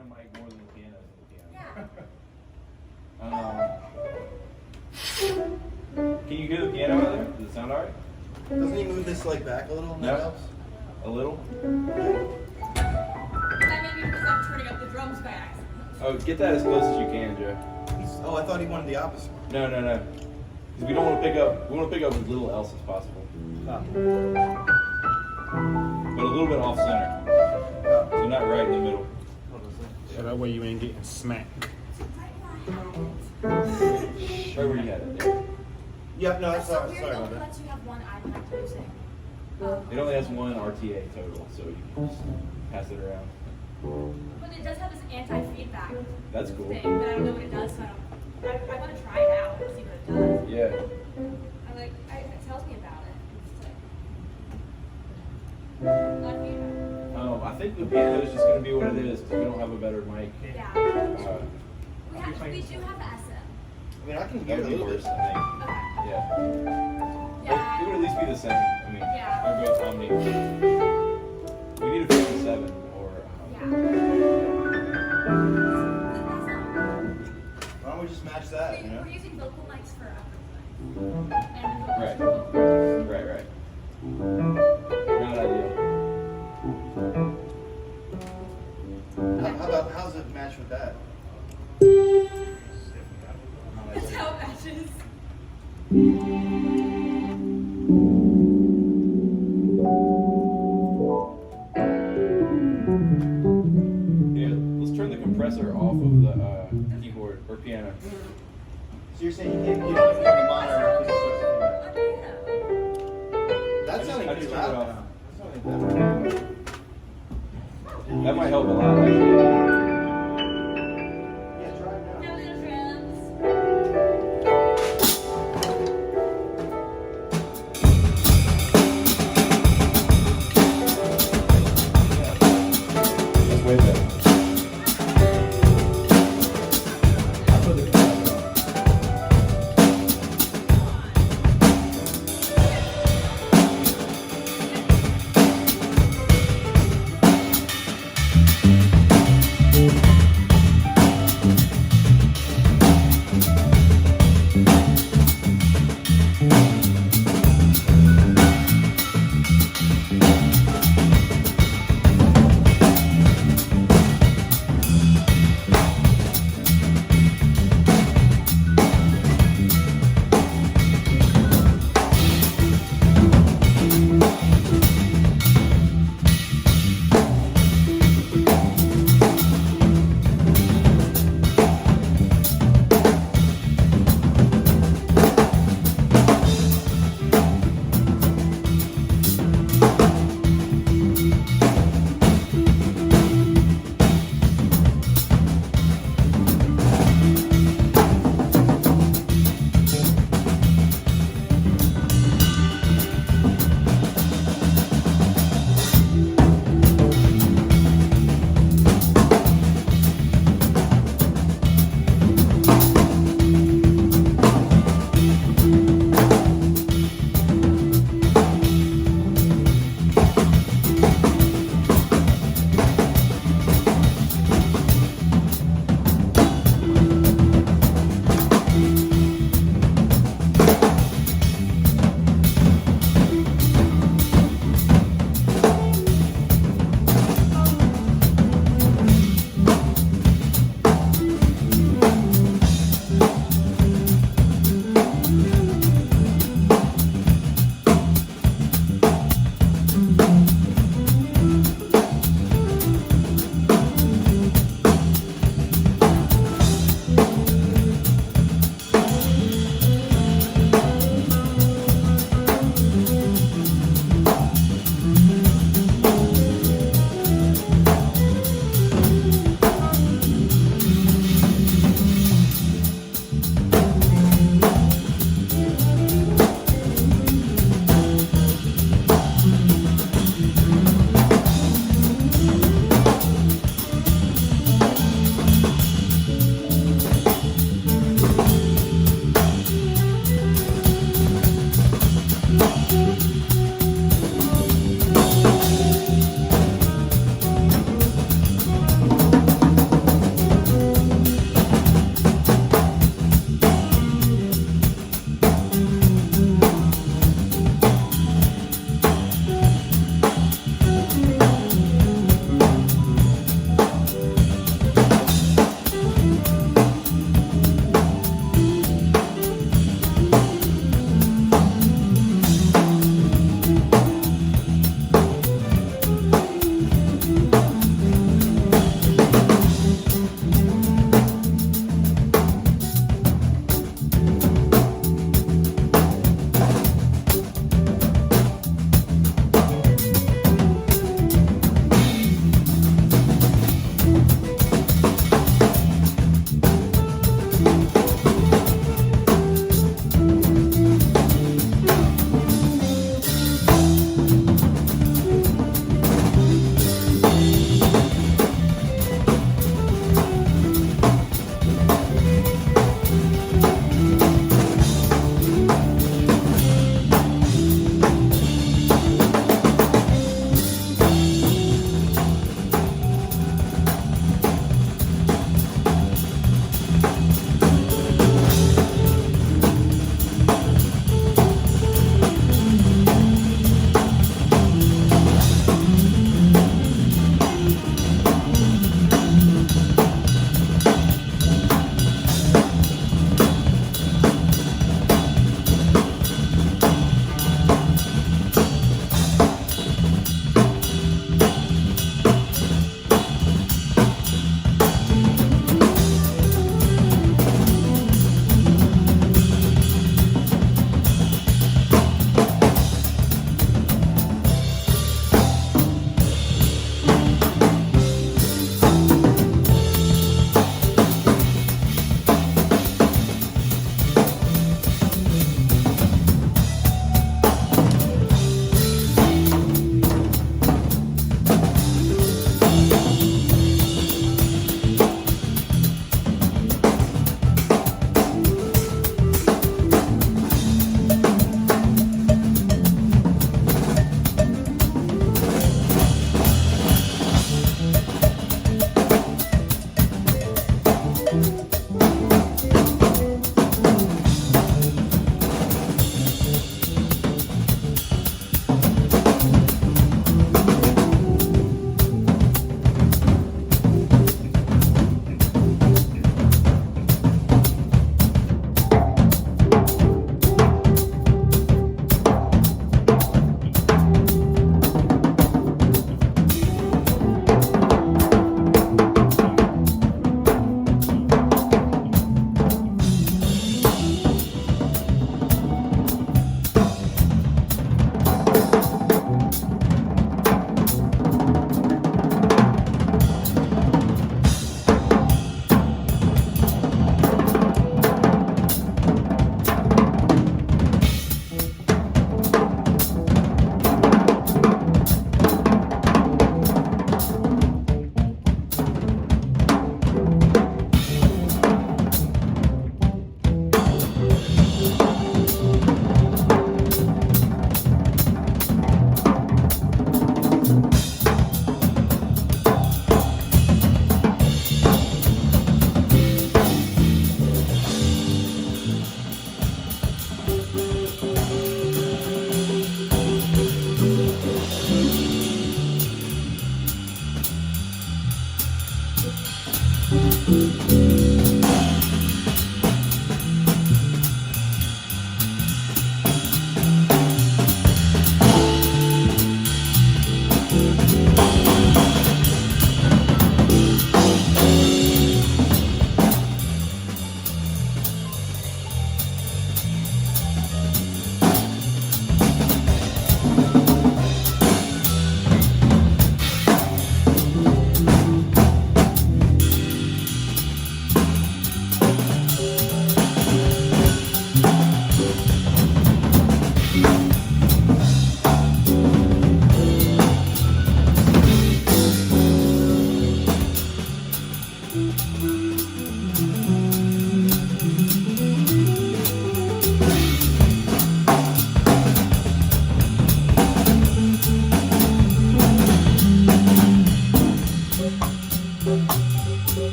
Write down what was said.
piano mic more than the piano is in the piano. Yeah. Can you hear the piano out there? Does it sound alright? Doesn't he move this like back a little? And that helps? A little? That may be because I'm turning up the drums by accident. Oh, get that as close as you can, Joe. Oh, I thought he wanted the opposite. No. Because we don't want to pick up. We want to pick up as little else as possible. Oh. But a little bit off center. So not right in the middle. So that way you ain't getting smacked. Right where you had it there. Yep, no, That's so sorry weird about though, that. lets you have one iPad using. It only has one RTA total, so you can just pass it around. But it does have this anti-feedback That's cool. thing, but I don't know what it does, so I want to try it out and see what it does. Yeah. I'm like, it tells me about it. It's like, a lot of feedback. I think the piano is just going to be what it is because we don't have a better mic. Yeah. We do have the SM. I mean, I can That hear would a be little worse, bit. I think. Okay. Yeah. Yeah. It would at least be the same. I mean, Yeah. they're both Omni. We need a 57 or. Yeah. Why don't we just match that, you know? We're using vocal mics for Right. everything. Right. Not ideal. How's it match with that? That's how it matches. Yeah, let's turn the compressor off of the keyboard or piano. So you're saying you don't have the monitor because it's That's I sounding just pretty turned it loud off. now. That's sounding better. That might help a lot, actually. Yeah, try it now. Now little drums. That's way better. I put the compressor on.